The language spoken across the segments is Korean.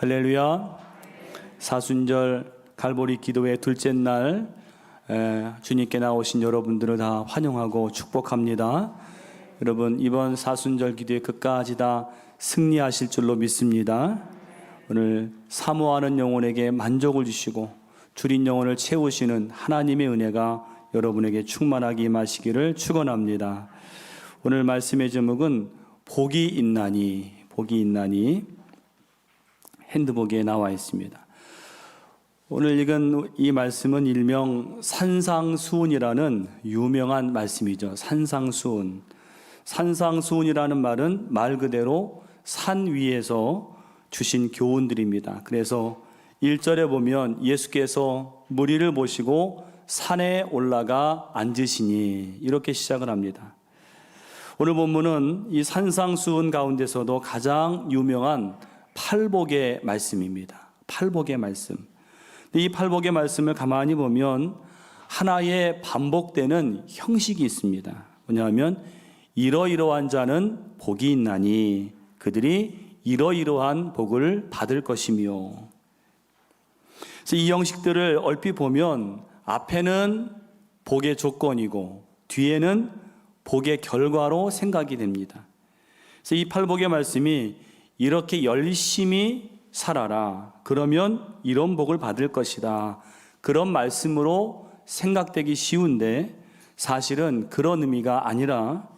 할렐루야. 사순절 갈보리 기도회 둘째 날 주님께 나오신 여러분들을 다 환영하고 축복합니다. 여러분, 이번 사순절 기도회 끝까지 다 승리하실 줄로 믿습니다. 오늘 사모하는 영혼에게 만족을 주시고 줄인 영혼을 채우시는 하나님의 은혜가 여러분에게 충만하게 임하시기를 축원합니다. 오늘 말씀의 제목은 복이 있나니, 복이 있나니 핸드북에 나와 있습니다. 오늘 읽은 이 말씀은 일명 산상수훈이라는 유명한 말씀이죠. 산상수훈. 산상수훈이라는 말은 말 그대로 산 위에서 주신 교훈들입니다. 그래서 1절에 보면 예수께서 무리를 모시고 산에 올라가 앉으시니 이렇게 시작을 합니다. 오늘 본문은 이 산상수훈 가운데서도 가장 유명한 팔복의 말씀입니다. 팔복의 말씀. 이 팔복의 말씀을 가만히 보면 하나의 반복되는 형식이 있습니다. 뭐냐면 이러이러한 자는 복이 있나니 그들이 이러이러한 복을 받을 것이며, 그래서 이 형식들을 얼핏 보면 앞에는 복의 조건이고 뒤에는 복의 결과로 생각이 됩니다. 그래서 이 팔복의 말씀이 이렇게 열심히 살아라, 그러면 이런 복을 받을 것이다, 그런 말씀으로 생각되기 쉬운데 사실은 그런 의미가 아니라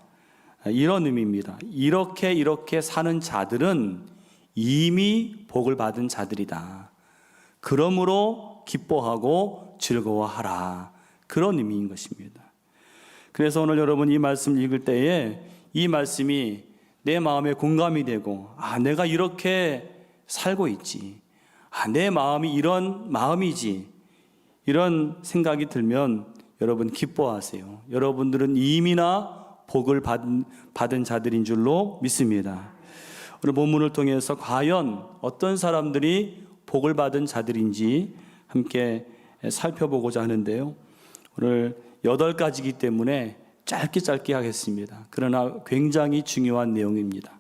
이런 의미입니다. 이렇게 사는 자들은 이미 복을 받은 자들이다. 그러므로 기뻐하고 즐거워하라, 그런 의미인 것입니다. 그래서 오늘 여러분 이 말씀 읽을 때에 이 말씀이 내 마음에 공감이 되고, 내가 이렇게 살고 있지, 내 마음이 이런 마음이지, 이런 생각이 들면 여러분 기뻐하세요. 여러분들은 이미나 복을 받은 자들인 줄로 믿습니다. 오늘 본문을 통해서 과연 어떤 사람들이 복을 받은 자들인지 함께 살펴보고자 하는데요. 오늘 8가지이기 때문에 짧게 하겠습니다. 그러나 굉장히 중요한 내용입니다.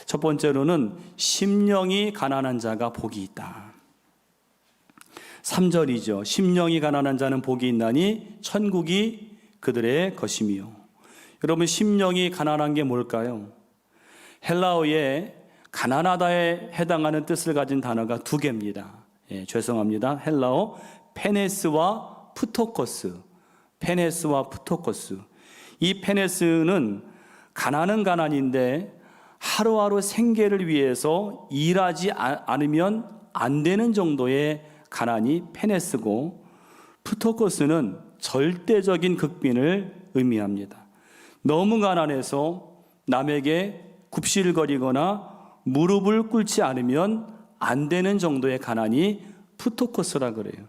첫 번째로는 심령이 가난한 자가 복이 있다. 3절이죠. 심령이 가난한 자는 복이 있나니 천국이 그들의 것이며. 여러분, 심령이 가난한 게 뭘까요? 헬라어에 가난하다에 해당하는 뜻을 가진 단어가 2개입니다. 죄송합니다. 헬라어 페네스와 푸토코스. 페네스와 푸토코스. 이 페네스는 가난은 가난인데 하루하루 생계를 위해서 일하지 않으면 안 되는 정도의 가난이 페네스고, 푸토코스는 절대적인 극빈을 의미합니다. 너무 가난해서 남에게 굽실거리거나 무릎을 꿇지 않으면 안 되는 정도의 가난이 푸토코스라 그래요.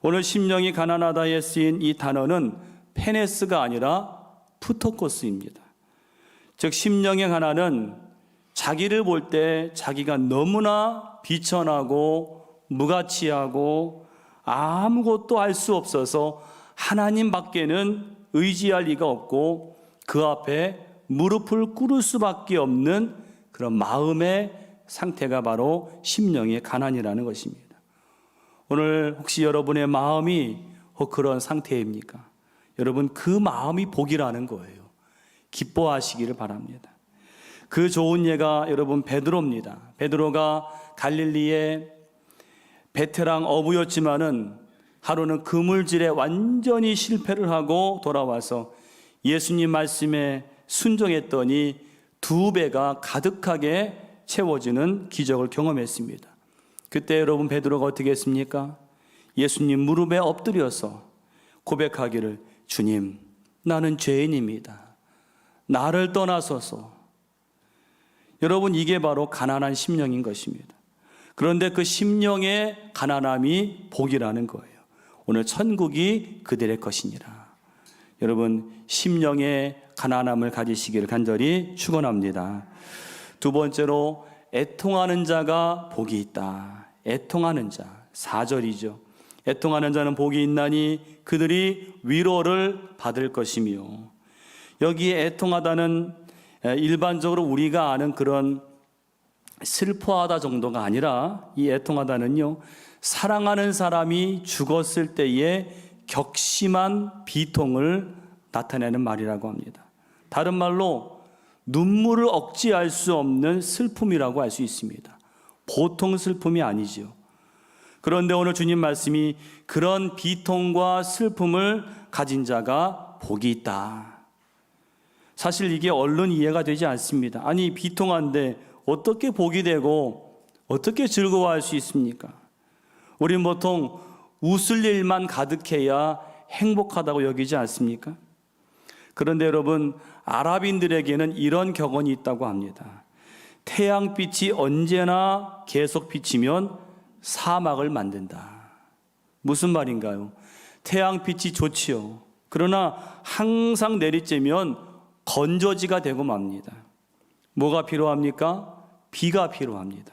오늘 심령이 가난하다에 쓰인 이 단어는 페네스가 아니라 푸토코스입니다. 즉 심령의 가난은 자기를 볼 때 자기가 너무나 비천하고 무가치하고 아무것도 알 수 없어서 하나님 밖에는 의지할 리가 없고 그 앞에 무릎을 꿇을 수밖에 없는 그런 마음의 상태가 바로 심령의 가난이라는 것입니다. 오늘 혹시 여러분의 마음이 그런 상태입니까? 여러분, 그 마음이 복이라는 거예요. 기뻐하시기를 바랍니다. 그 좋은 예가 여러분 베드로입니다. 베드로가 갈릴리의 베테랑 어부였지만은 하루는 그물질에 완전히 실패를 하고 돌아와서 예수님 말씀에 순종했더니 2배가 가득하게 채워지는 기적을 경험했습니다. 그때 여러분 베드로가 어떻게 했습니까? 예수님 무릎에 엎드려서 고백하기를, 주님, 나는 죄인입니다. 나를 떠나소서. 여러분, 이게 바로 가난한 심령인 것입니다. 그런데 그 심령의 가난함이 복이라는 거예요. 오늘 천국이 그들의 것이니라. 여러분, 심령의 가난함을 가지시기를 간절히 축원합니다. 2번째로 애통하는 자가 복이 있다. 애통하는 자, 4절이죠. 애통하는 자는 복이 있나니 그들이 위로를 받을 것이며. 여기에 애통하다는 일반적으로 우리가 아는 그런 슬퍼하다 정도가 아니라 이 애통하다는요, 사랑하는 사람이 죽었을 때의 격심한 비통을 나타내는 말이라고 합니다. 다른 말로 눈물을 억제할 수 없는 슬픔이라고 할 수 있습니다. 보통 슬픔이 아니죠. 그런데 오늘 주님 말씀이 그런 비통과 슬픔을 가진 자가 복이 있다. 사실 이게 얼른 이해가 되지 않습니다. 아니, 비통한데 어떻게 복이 되고 어떻게 즐거워할 수 있습니까? 우린 보통 웃을 일만 가득해야 행복하다고 여기지 않습니까? 그런데 여러분, 아랍인들에게는 이런 격언이 있다고 합니다. 태양빛이 언제나 계속 비치면 사막을 만든다. 무슨 말인가요? 태양빛이 좋지요. 그러나 항상 내리쬐면 건조지가 되고 맙니다. 뭐가 필요합니까? 비가 필요합니다.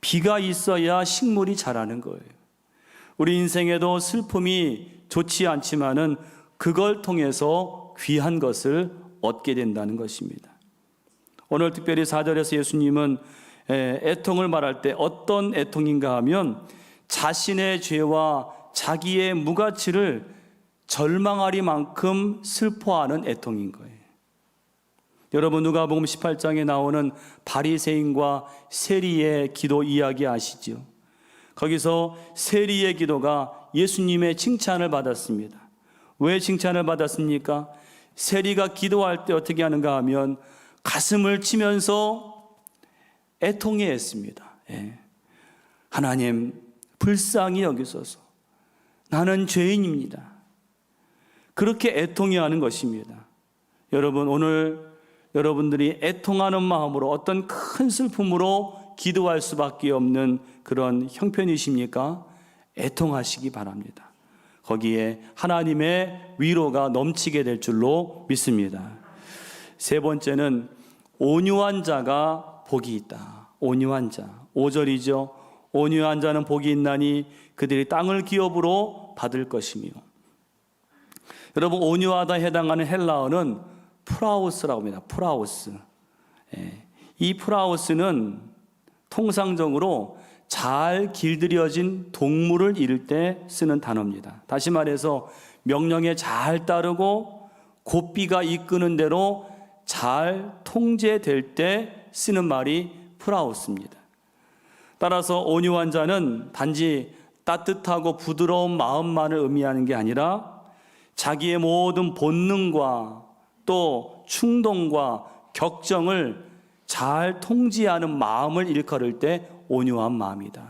비가 있어야 식물이 자라는 거예요. 우리 인생에도 슬픔이 좋지 않지만은 그걸 통해서 귀한 것을 얻게 된다는 것입니다. 오늘 특별히 4절에서 예수님은 애통을 말할 때 어떤 애통인가 하면 자신의 죄와 자기의 무가치를 절망하리만큼 슬퍼하는 애통인 거예요. 여러분, 누가복음 18장에 나오는 바리새인과 세리의 기도 이야기 아시죠? 거기서 세리의 기도가 예수님의 칭찬을 받았습니다. 왜 칭찬을 받았습니까? 세리가 기도할 때 어떻게 하는가 하면 가슴을 치면서 애통해 했습니다. 하나님, 불쌍히 여기소서. 나는 죄인입니다. 그렇게 애통해 하는 것입니다. 여러분, 오늘 여러분들이 애통하는 마음으로 어떤 큰 슬픔으로 기도할 수밖에 없는 그런 형편이십니까? 애통하시기 바랍니다. 거기에 하나님의 위로가 넘치게 될 줄로 믿습니다. 세 번째는 온유한 자가 복이 있다. 온유한 자. 5절이죠. 온유한 자는 복이 있나니 그들이 땅을 기업으로 받을 것이며. 여러분, 온유하다 해당하는 헬라어는 프라우스라고 합니다. 프라우스. 이 프라우스는 통상적으로 잘 길들여진 동물을 이룰 때 쓰는 단어입니다. 다시 말해서 명령에 잘 따르고 고삐가 이끄는 대로 잘 통제될 때 쓰는 말이 프라우스입니다. 따라서 온유한 자는 단지 따뜻하고 부드러운 마음만을 의미하는 게 아니라 자기의 모든 본능과 또 충동과 격정을 잘 통제하는 마음을 일컬을 때 온유한 마음이다.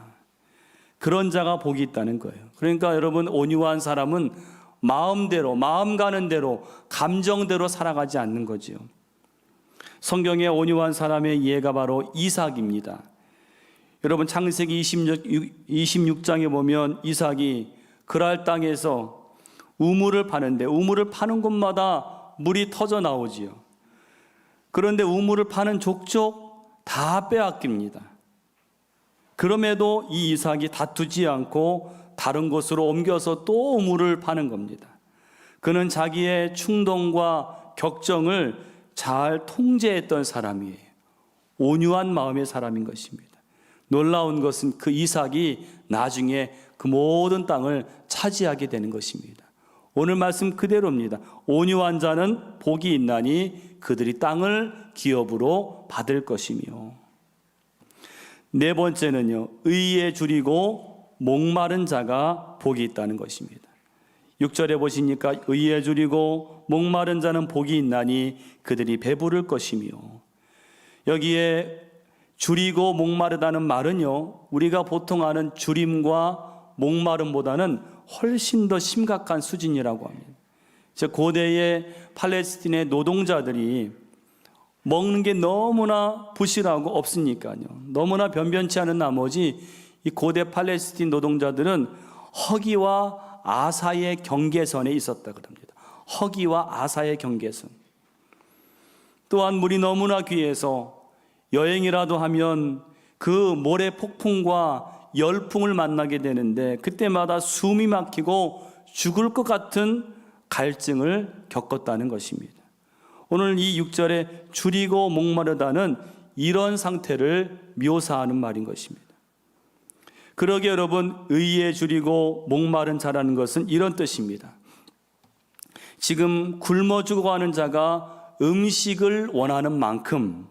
그런 자가 복이 있다는 거예요. 그러니까 여러분, 온유한 사람은 마음대로, 마음 가는 대로, 감정대로 살아가지 않는 거지요. 성경의 온유한 사람의 이해가 바로 이삭입니다. 여러분, 창세기 26장에 보면 이삭이 그랄 땅에서 우물을 파는데 우물을 파는 곳마다 물이 터져 나오지요. 그런데 우물을 파는 족족 다 빼앗깁니다. 그럼에도 이 이삭이 다투지 않고 다른 곳으로 옮겨서 또 우물을 파는 겁니다. 그는 자기의 충동과 격정을 잘 통제했던 사람이에요. 온유한 마음의 사람인 것입니다. 놀라운 것은 그 이삭이 나중에 그 모든 땅을 차지하게 되는 것입니다. 오늘 말씀 그대로입니다. 온유한 자는 복이 있나니 그들이 땅을 기업으로 받을 것이며. 네 번째는요, 의에 줄이고 목마른 자가 복이 있다는 것입니다. 6절에 보시니까 의에 줄이고 목마른 자는 복이 있나니 그들이 배부를 것이며. 여기에 줄이고 목마르다는 말은요, 우리가 보통 아는 줄임과 목마름보다는 훨씬 더 심각한 수준이라고 합니다. 고대의 팔레스틴의 노동자들이 먹는 게 너무나 부실하고 없으니까요. 너무나 변변치 않은 나머지 이 고대 팔레스틴 노동자들은 허기와 아사의 경계선에 있었다 그럽니다. 허기와 아사의 경계선. 또한 물이 너무나 귀해서 여행이라도 하면 그 모래 폭풍과 열풍을 만나게 되는데 그때마다 숨이 막히고 죽을 것 같은 갈증을 겪었다는 것입니다. 오늘 이 6절에 줄이고 목마르다는 이런 상태를 묘사하는 말인 것입니다. 그러게 여러분, 의에 줄이고 목마른 자라는 것은 이런 뜻입니다. 지금 굶어 죽어가는 자가 음식을 원하는 만큼,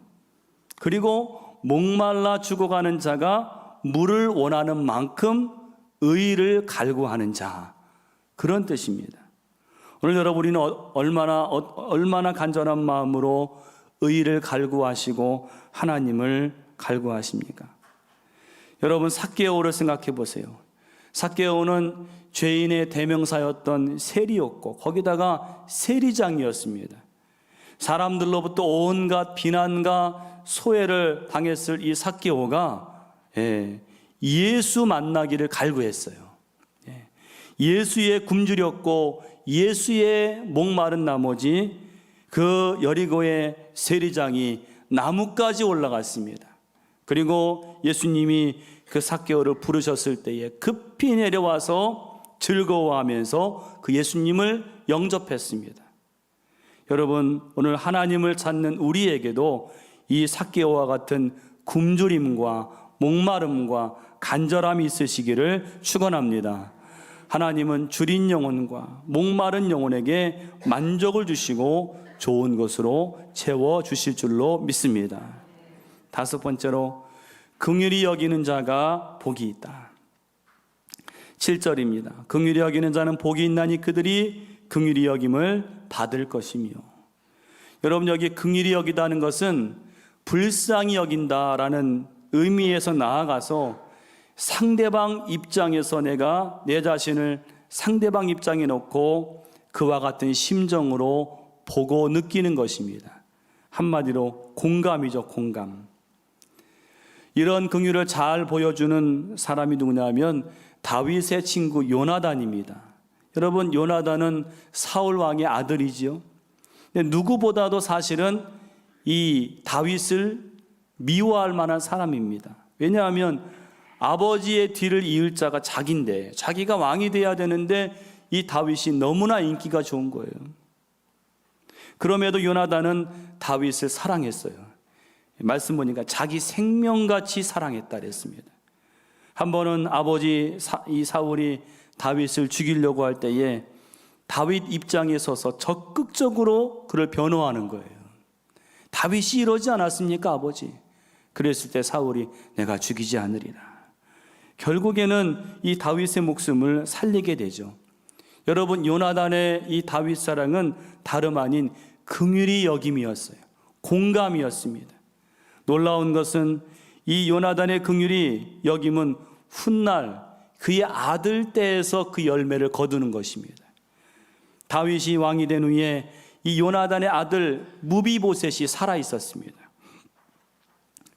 그리고 목말라 죽어가는 자가 물을 원하는 만큼 의를 갈구하는 자, 그런 뜻입니다. 오늘 여러분, 우리는 얼마나 간절한 마음으로 의를 갈구하시고 하나님을 갈구하십니까? 여러분, 삭개오를 생각해 보세요. 삭개오는 죄인의 대명사였던 세리였고, 거기다가 세리장이었습니다. 사람들로부터 온갖 비난과 소외를 당했을 이 삭개오가 예수 만나기를 갈구했어요. 예수의 굶주렸고 예수의 목마른 나머지 그 여리고의 세리장이 나무까지 올라갔습니다. 그리고 예수님이 그 삭개오를 부르셨을 때에 급히 내려와서 즐거워하면서 그 예수님을 영접했습니다. 여러분, 오늘 하나님을 찾는 우리에게도 이 삭개오와 같은 굶주림과 목마름과 간절함이 있으시기를 축원합니다. 하나님은 줄인 영혼과 목마른 영혼에게 만족을 주시고 좋은 것으로 채워주실 줄로 믿습니다. 다섯 번째로, 긍휼히 여기는 자가 복이 있다. 7절입니다. 긍휼히 여기는 자는 복이 있나니 그들이 긍휼히 여김을 받을 것이며. 여러분, 여기 긍휼히 여기다는 것은 불쌍히 여긴다라는 의미에서 나아가서 상대방 입장에서 내가 내 자신을 상대방 입장에 놓고 그와 같은 심정으로 보고 느끼는 것입니다. 한마디로 공감이죠, 공감. 이런 긍휼을 잘 보여주는 사람이 누구냐면 다윗의 친구 요나단입니다. 여러분, 요나단은 사울 왕의 아들이지요. 근데 누구보다도 사실은 이 다윗을 미워할 만한 사람입니다. 왜냐하면 아버지의 뒤를 이을 자가 자기인데, 자기가 왕이 돼야 되는데 이 다윗이 너무나 인기가 좋은 거예요. 그럼에도 요나단은 다윗을 사랑했어요. 말씀 보니까 자기 생명같이 사랑했다 그랬습니다. 한 번은 아버지 이 사울이 다윗을 죽이려고 할 때에 다윗 입장에 서서 적극적으로 그를 변호하는 거예요. 다윗이 이러지 않았습니까, 아버지? 그랬을 때 사울이 내가 죽이지 않으리라. 결국에는 이 다윗의 목숨을 살리게 되죠. 여러분, 요나단의 이 다윗 사랑은 다름 아닌 긍휼히 여김이었어요. 공감이었습니다. 놀라운 것은 이 요나단의 긍휼히 여김은 훗날 그의 아들 때에서 그 열매를 거두는 것입니다. 다윗이 왕이 된 후에 이 요나단의 아들 무비보셋이 살아 있었습니다.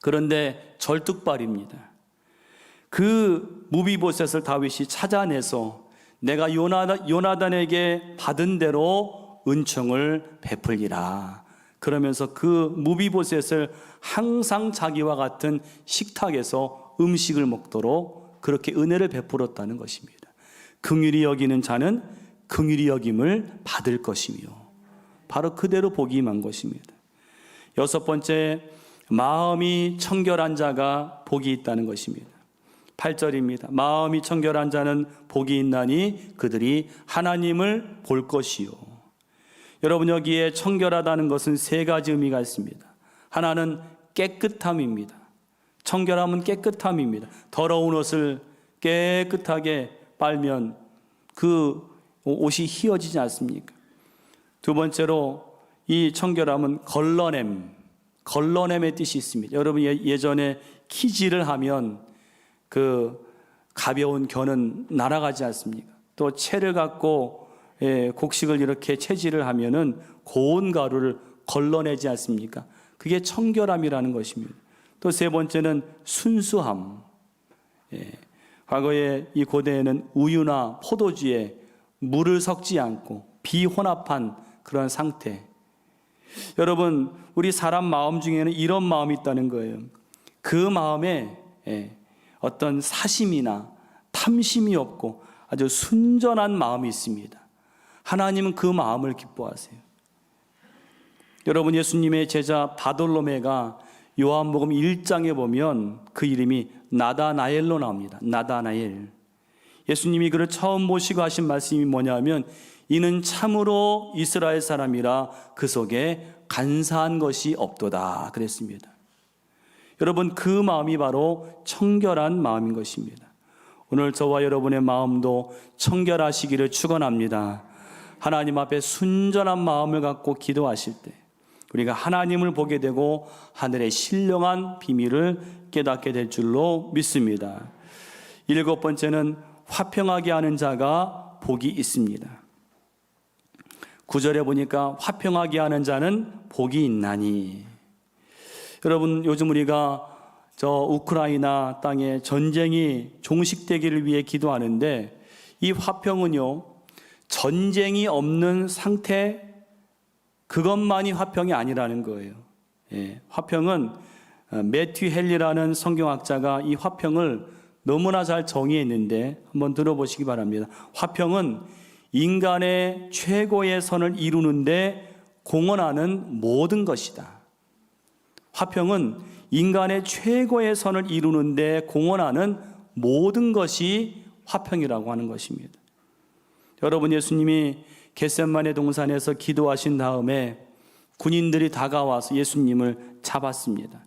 그런데 절뚝발입니다. 그 무비보셋을 다윗이 찾아내서 내가 요나단에게 받은 대로 은총을 베풀리라. 그러면서 그 무비보셋을 항상 자기와 같은 식탁에서 음식을 먹도록 그렇게 은혜를 베풀었다는 것입니다. 긍휼히 여기는 자는 긍휼히 여김을 받을 것이며, 바로 그대로 복이 임한 것입니다. 여섯 번째, 마음이 청결한 자가 복이 있다는 것입니다. 8절입니다. 마음이 청결한 자는 복이 있나니 그들이 하나님을 볼 것이요. 여러분, 여기에 청결하다는 것은 세 가지 의미가 있습니다. 하나는 깨끗함입니다. 청결함은 깨끗함입니다. 더러운 옷을 깨끗하게 빨면 그 옷이 희어지지 않습니까? 두 번째로 이 청결함은 걸러냄의 뜻이 있습니다. 여러분, 예전에 키질을 하면 그 가벼운 겨는 날아가지 않습니까? 또 채를 갖고 곡식을 이렇게 채질을 하면은 고운 가루를 걸러내지 않습니까? 그게 청결함이라는 것입니다. 또 세 번째는 순수함. 과거에 이 고대에는 우유나 포도주에 물을 섞지 않고 비혼합한 그런 상태. 여러분, 우리 사람 마음 중에는 이런 마음이 있다는 거예요. 그 마음에 어떤 사심이나 탐심이 없고 아주 순전한 마음이 있습니다. 하나님은 그 마음을 기뻐하세요. 여러분, 예수님의 제자 바돌로메가 요한복음 1장에 보면 그 이름이 나다나엘로 나옵니다. 나다나엘. 예수님이 그를 처음 모시고 하신 말씀이 뭐냐면 이는 참으로 이스라엘 사람이라 그 속에 간사한 것이 없도다 그랬습니다. 여러분, 그 마음이 바로 청결한 마음인 것입니다. 오늘 저와 여러분의 마음도 청결하시기를 축원합니다. 하나님 앞에 순전한 마음을 갖고 기도하실 때 우리가 하나님을 보게 되고 하늘의 신령한 비밀을 깨닫게 될 줄로 믿습니다. 7번째는 화평하게 하는 자가 복이 있습니다. 9절에 보니까 화평하게 하는 자는 복이 있나니. 여러분, 요즘 우리가 저 우크라이나 땅에 전쟁이 종식되기를 위해 기도하는데 이 화평은요, 전쟁이 없는 상태 그것만이 화평이 아니라는 거예요. 예, 화평은 매튜 헨리라는 성경학자가 이 화평을 너무나 잘 정의했는데 한번 들어보시기 바랍니다. 화평은 인간의 최고의 선을 이루는데 공헌하는 모든 것이다. 화평은 인간의 최고의 선을 이루는데 공헌하는 모든 것이 화평이라고 하는 것입니다. 여러분, 예수님이 겟세마네 동산에서 기도하신 다음에 군인들이 다가와서 예수님을 잡았습니다.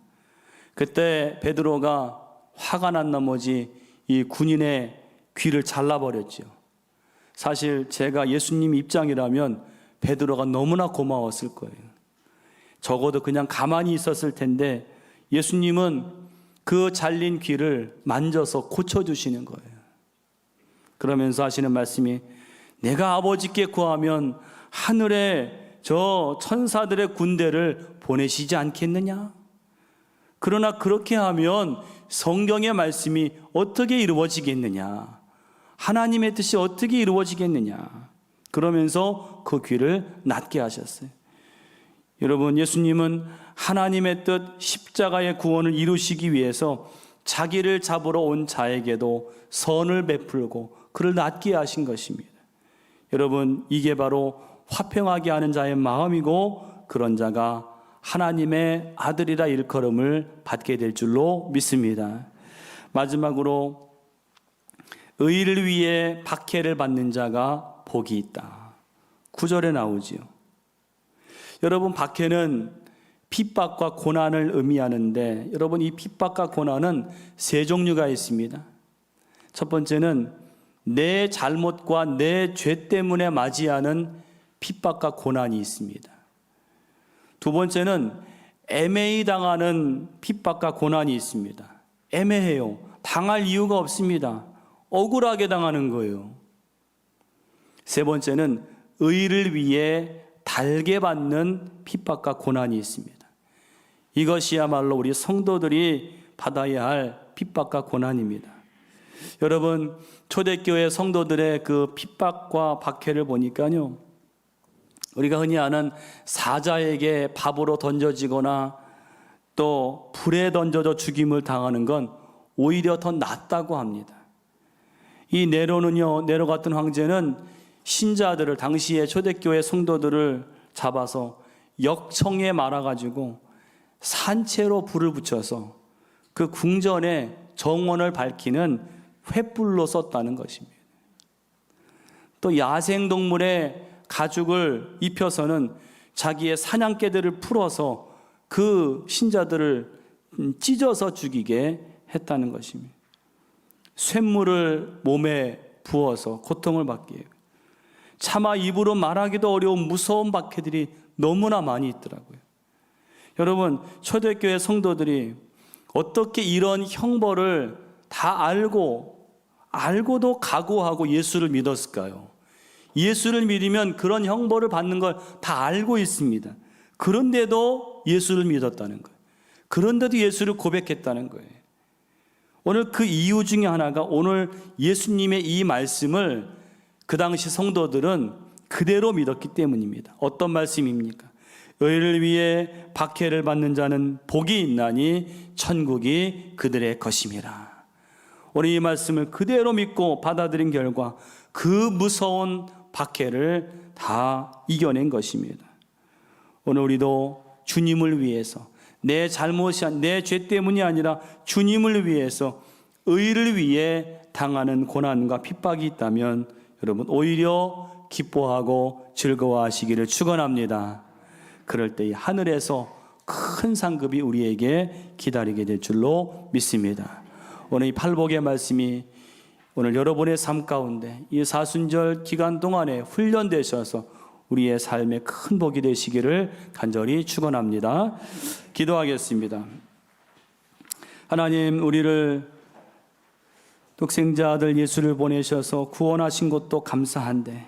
그때 베드로가 화가 난 나머지 이 군인의 귀를 잘라버렸죠. 사실 제가 예수님 입장이라면 베드로가 너무나 고마웠을 거예요. 적어도 그냥 가만히 있었을 텐데 예수님은 그 잘린 귀를 만져서 고쳐주시는 거예요. 그러면서 하시는 말씀이 내가 아버지께 구하면 하늘에 저 천사들의 군대를 보내시지 않겠느냐? 그러나 그렇게 하면 성경의 말씀이 어떻게 이루어지겠느냐? 하나님의 뜻이 어떻게 이루어지겠느냐? 그러면서 그 귀를 낫게 하셨어요. 여러분, 예수님은 하나님의 뜻 십자가의 구원을 이루시기 위해서 자기를 잡으러 온 자에게도 선을 베풀고 그를 낫게 하신 것입니다. 여러분, 이게 바로 화평하게 하는 자의 마음이고 그런 자가 하나님의 아들이라 일컬음을 받게 될 줄로 믿습니다. 마지막으로 의를 위해 박해를 받는 자가 복이 있다. 9절에 나오지요. 여러분, 박해는 핍박과 고난을 의미하는데 여러분, 이 핍박과 고난은 세 종류가 있습니다. 첫 번째는 내 잘못과 내 죄 때문에 맞이하는 핍박과 고난이 있습니다. 두 번째는 애매히 당하는 핍박과 고난이 있습니다. 애매해요. 당할 이유가 없습니다. 억울하게 당하는 거예요. 세 번째는 의를 위해 달게 받는 핍박과 고난이 있습니다. 이것이야말로 우리 성도들이 받아야 할 핍박과 고난입니다. 여러분, 초대교회 성도들의 그 핍박과 박해를 보니까요, 우리가 흔히 아는 사자에게 밥으로 던져지거나 또 불에 던져져 죽임을 당하는 건 오히려 더 낫다고 합니다. 이 네로 같은 황제는 신자들을, 당시의 초대교회 성도들을 잡아서 역청에 말아가지고 산채로 불을 붙여서 그 궁전의 정원을 밝히는 횃불로 썼다는 것입니다. 또 야생동물의 가죽을 입혀서는 자기의 사냥개들을 풀어서 그 신자들을 찢어서 죽이게 했다는 것입니다. 쇳물을 몸에 부어서 고통을 받게 해요. 차마 입으로 말하기도 어려운 무서운 박해들이 너무나 많이 있더라고요. 여러분, 초대교회 성도들이 어떻게 이런 형벌을 다 알고도 각오하고 예수를 믿었을까요? 예수를 믿으면 그런 형벌을 받는 걸 다 알고 있습니다. 그런데도 예수를 믿었다는 거예요. 그런데도 예수를 고백했다는 거예요. 오늘 그 이유 중에 하나가 오늘 예수님의 이 말씀을 그 당시 성도들은 그대로 믿었기 때문입니다. 어떤 말씀입니까? 의를 위해 박해를 받는 자는 복이 있나니 천국이 그들의 것임이라. 오늘 이 말씀을 그대로 믿고 받아들인 결과 그 무서운 박해를 다 이겨낸 것입니다. 오늘 우리도 주님을 위해서, 내 잘못이 내 죄 때문이 아니라 주님을 위해서 의를 위해 당하는 고난과 핍박이 있다면 여러분 오히려 기뻐하고 즐거워하시기를 축원합니다. 그럴 때 하늘에서 큰 상급이 우리에게 기다리게 될 줄로 믿습니다. 오늘 이 팔복의 말씀이 오늘 여러분의 삶 가운데 이 사순절 기간 동안에 훈련되셔서 우리의 삶에 큰 복이 되시기를 간절히 축원합니다. 기도하겠습니다. 하나님, 우리를 독생자 아들 예수를 보내셔서 구원하신 것도 감사한데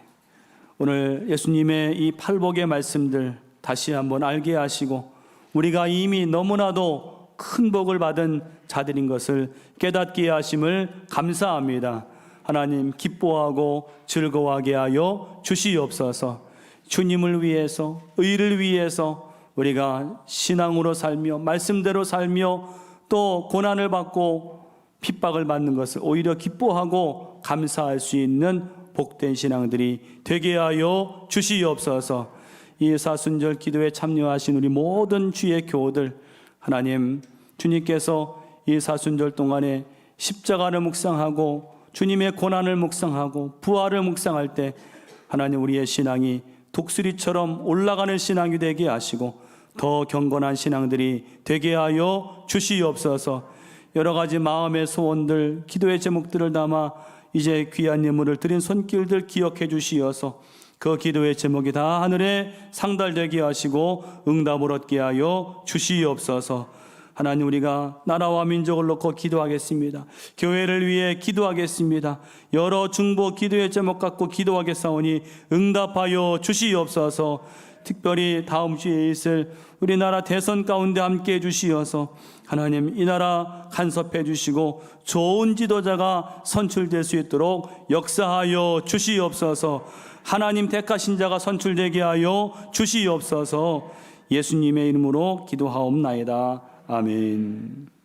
오늘 예수님의 이 팔복의 말씀들 다시 한번 알게 하시고 우리가 이미 너무나도 큰 복을 받은 자들인 것을 깨닫게 하심을 감사합니다. 하나님, 기뻐하고 즐거워하게 하여 주시옵소서. 주님을 위해서, 의를 위해서 우리가 신앙으로 살며 말씀대로 살며 또 고난을 받고 핍박을 받는 것을 오히려 기뻐하고 감사할 수 있는 복된 신앙들이 되게 하여 주시옵소서. 이 사순절 기도에 참여하신 우리 모든 주의 교우들, 하나님, 주님께서 이 사순절 동안에 십자가를 묵상하고 주님의 고난을 묵상하고 부활을 묵상할 때 하나님, 우리의 신앙이 독수리처럼 올라가는 신앙이 되게 하시고 더 경건한 신앙들이 되게 하여 주시옵소서. 여러 가지 마음의 소원들, 기도의 제목들을 담아 이제 귀한 예물을 드린 손길들 기억해 주시어서 그 기도의 제목이 다 하늘에 상달되게 하시고 응답을 얻게 하여 주시옵소서. 하나님, 우리가 나라와 민족을 놓고 기도하겠습니다. 교회를 위해 기도하겠습니다. 여러 중보 기도의 제목 갖고 기도하겠사오니 응답하여 주시옵소서. 특별히 다음 주에 있을 우리나라 대선 가운데 함께 해주시어서 하나님, 이 나라 간섭해 주시고 좋은 지도자가 선출될 수 있도록 역사하여 주시옵소서. 하나님 택하신 자가 선출되게 하여 주시옵소서. 예수님의 이름으로 기도하옵나이다. 아멘.